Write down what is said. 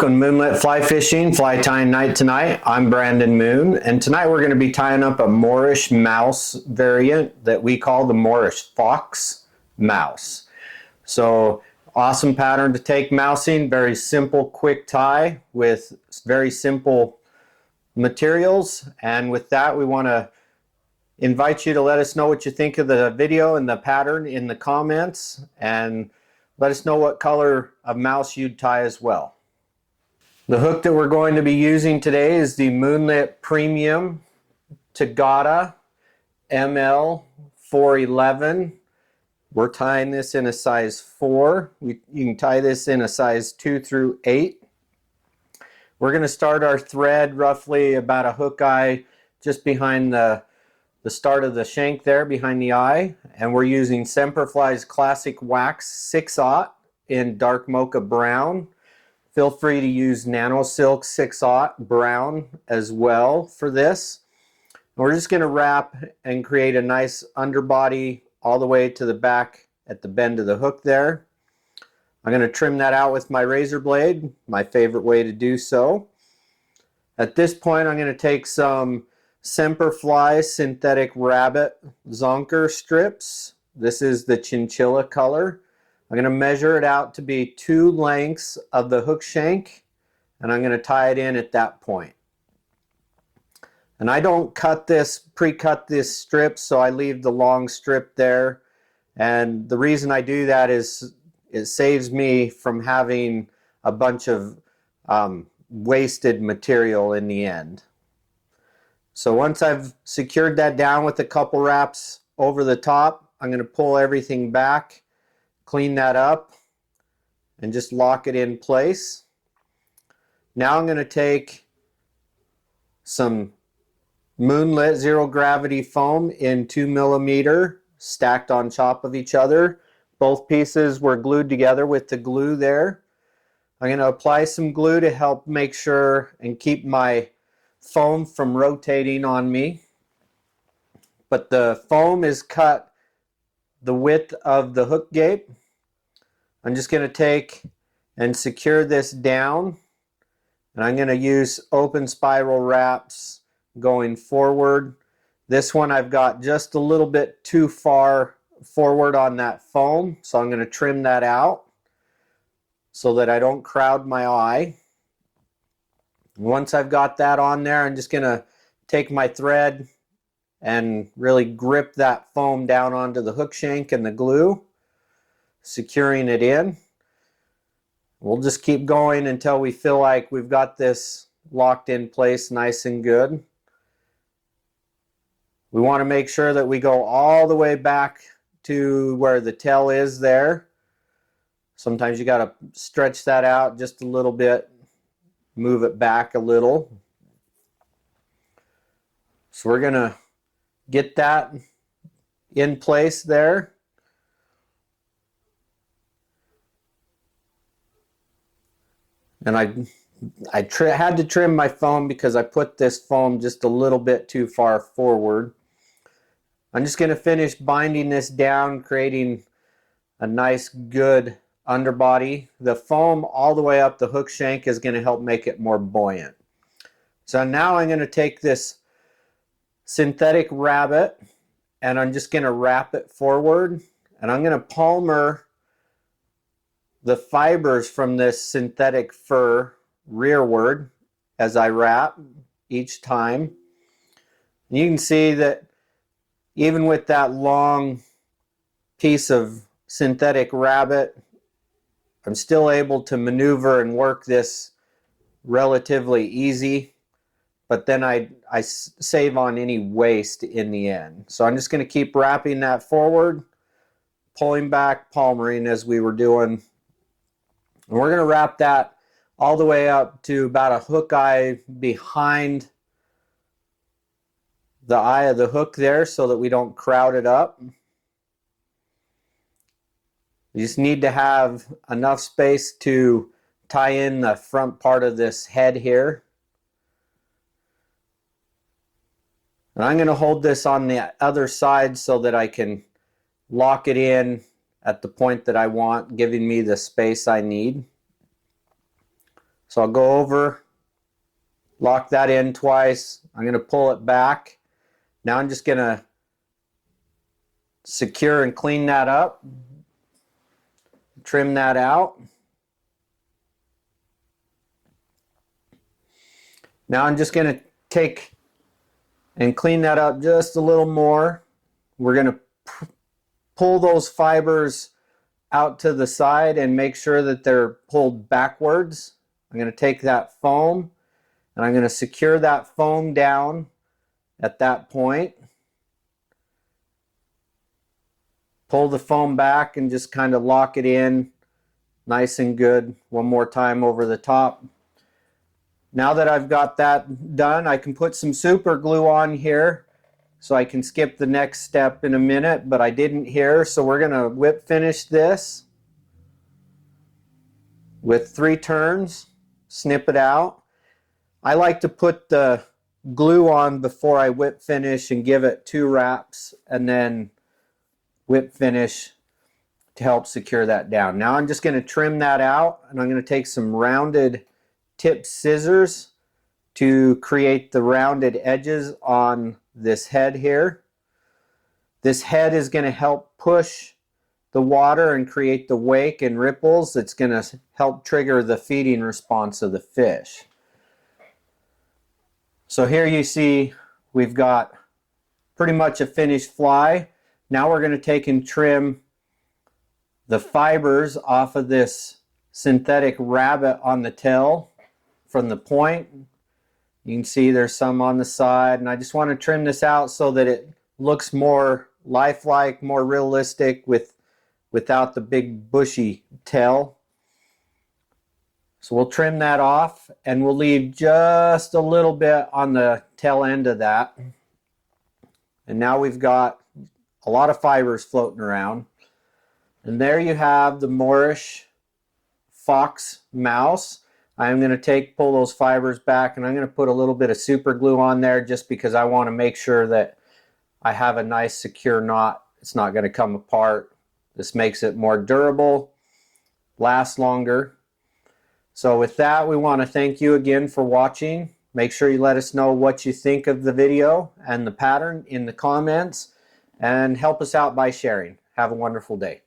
Welcome to Moonlit Fly Fishing, Fly Tying Night tonight. I'm Brandon Moon, and tonight we're going to be tying up a Morrish Mouse variant that we call the Morrish Fox Mouse. So, awesome pattern to take mousing, very simple, quick tie with very simple materials. And with that, we want to invite you to let us know what you think of the video and the pattern in the comments, and let us know what color of mouse you'd tie as well. The hook that we're going to be using today is the Moonlit Premium TOGATTA ML411. We're tying this in a size 4. You can tie this in a size 2 through 8. We're going to start our thread roughly about a hook eye just behind the start of the shank there, behind the eye. And we're using Semperfli's Classic Wax 6/0 in dark mocha brown. Feel free to use Nano Silk 6/0 brown as well for this. We're just going to wrap and create a nice underbody all the way to the back at the bend of the hook there. I'm going to trim that out with my razor blade, my favorite way to do so. At this point, I'm going to take some Semperfli synthetic rabbit Zonker strips. This is the Chinchilla color. I'm going to measure it out to be 2 lengths of the hook shank, and I'm going to tie it in at that point. And I don't pre-cut this strip, so I leave the long strip there. And the reason I do that is it saves me from having a bunch of wasted material in the end. So once I've secured that down with a couple wraps over the top, I'm going to pull everything back, clean that up, and just lock it in place. Now I'm going to take some Moonlit Zero Gravity Foam in 2mm stacked on top of each other. Both pieces were glued together with the glue there. I'm going to apply some glue to help make sure and keep my foam from rotating on me. But the foam is cut the width of the hook gape. I'm just going to take and secure this down, and I'm going to use open spiral wraps going forward. This one I've got just a little bit too far forward on that foam, so I'm going to trim that out so that I don't crowd my eye. Once I've got that on there, I'm just going to take my thread and really grip that foam down onto the hook shank and the glue, securing it in. We'll just keep going until we feel like we've got this locked in place nice and good. We want to make sure that we go all the way back to where the tail is there. Sometimes you got to stretch that out just a little bit, move it back a little. So we're going to get that in place there. And I had to trim my foam because I put this foam just a little bit too far forward. I'm just going to finish binding this down, creating a nice good underbody. The foam all the way up the hook shank is going to help make it more buoyant. So now I'm going to take this synthetic rabbit and I'm just going to wrap it forward, and I'm going to palmer the fibers from this synthetic fur rearward as I wrap each time. And you can see that even with that long piece of synthetic rabbit, I'm still able to maneuver and work this relatively easy, but then I save on any waste in the end. So I'm just going to keep wrapping that forward, pulling back, palmering as we were doing. And we're going to wrap that all the way up to about a hook eye behind the eye of the hook there so that we don't crowd it up. You just need to have enough space to tie in the front part of this head here. And I'm going to hold this on the other side so that I can lock it in at the point that I want, giving me the space I need. So I'll go over, lock that in twice. I'm going to pull it back. Now I'm just going to secure and clean that up. Trim that out. Now I'm just going to take and clean that up just a little more. We're going to pull those fibers out to the side and make sure that they're pulled backwards. I'm going to take that foam and I'm going to secure that foam down at that point. Pull the foam back and just kind of lock it in nice and good. One more time over the top. Now that I've got that done, I can put some super glue on here so I can skip the next step in a minute, but I didn't here. So we're going to whip finish this with 3 turns, snip it out. I like to put the glue on before I whip finish and give it 2 wraps and then whip finish to help secure that down. Now I'm just going to trim that out, and I'm going to take some rounded tip scissors to create the rounded edges on this head here. This head is going to help push the water and create the wake and ripples that's going to help trigger the feeding response of the fish. So here you see we've got pretty much a finished fly. Now we're going to take and trim the fibers off of this synthetic rabbit on the tail from the point. You can see there's some on the side, and I just want to trim this out so that it looks more lifelike, more realistic without the big bushy tail. So we'll trim that off, and we'll leave just a little bit on the tail end of that. And now we've got a lot of fibers floating around. And there you have the Morrish Fox Mouse. I'm going to pull those fibers back, and I'm going to put a little bit of super glue on there just because I want to make sure that I have a nice secure knot. It's not going to come apart. This makes it more durable, last longer. So with that, we want to thank you again for watching. Make sure you let us know what you think of the video and the pattern in the comments, and help us out by sharing. Have a wonderful day.